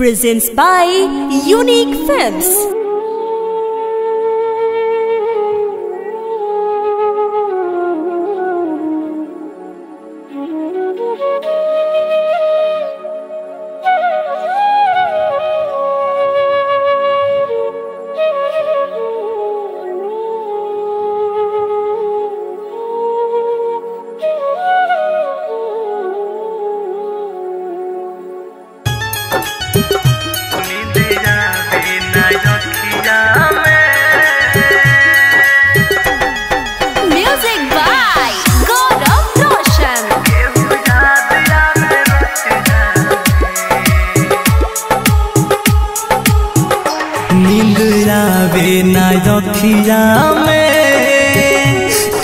presents by Unique Films. Music by Gaurav Roshan. नींद आवे ना रखिया में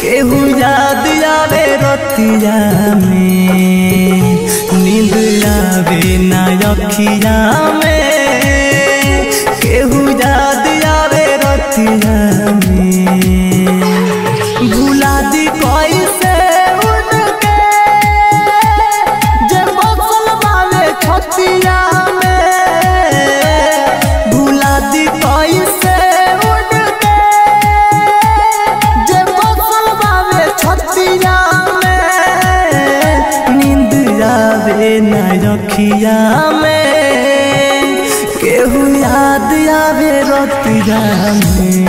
केहू याद आवे रतिया में। नींद आवे ना रखिया में केहू याद आवे रतिया में। भुला दी कैसे उनके जे बसल वाले छतिया में। भुला दी कैसे उनके जे बसल वाले छतिया में। नींद आवे ना रखिया में केहू याद आवे रतिया में।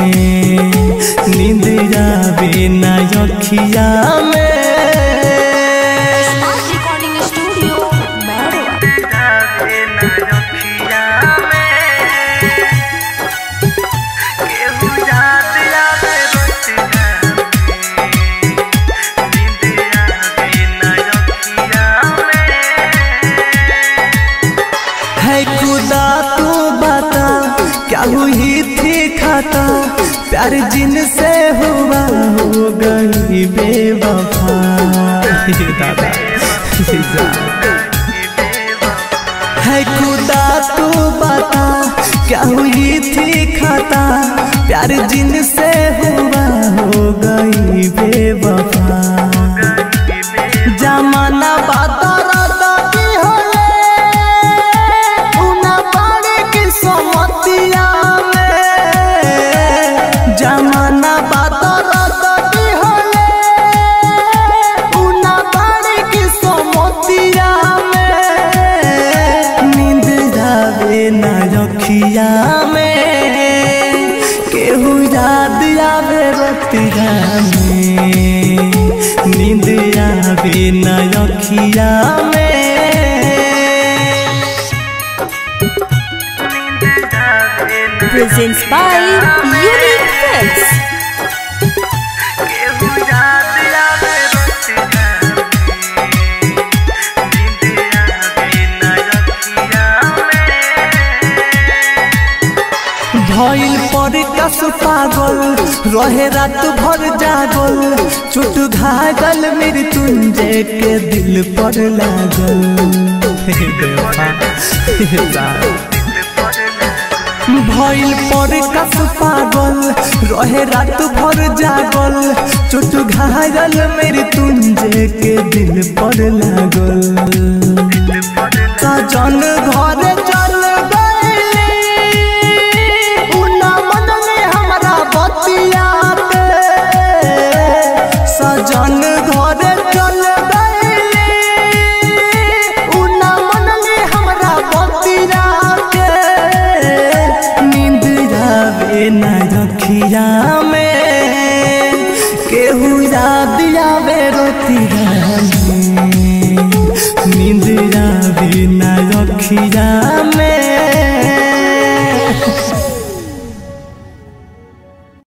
नींद आवे ना रखिया में। Recording Studio, Mehruwa. है खुदा तू बता क्या हुई थी खाता। प्यार जिनसे हुआ हो गई बेवफा। दादा है खुदा तू बता क्या हुई थी खाता। प्यार जिनसे हुआ हो गई बेवफा। जमाना बाता राता की होले उना पाड़े की समतिया में। जमाना बाता राता की होले उना पाड़े की समतिया में। नींद आवे ना रखिया में केहू याद आवे रतिया में। नींद आवे ना रखिया में। Presents by Unique Films. भइल पर कस पागल रहे रात भर जागल। चोट घायल मृत्युंजय के दिल पर लागल। भइल पर कस पागल रहे रात भर जागल। चोट घायल मृत्युंजय के दिल पर लागल। सजन घर चल गइली उना मन में हमरा बतिया पे। सजन घर चल गइली उना मन में हमरा बतिया के। नींद आवे ना रखिया में केहू याद आवे रतिया में। नींद आवे ना रखिया में।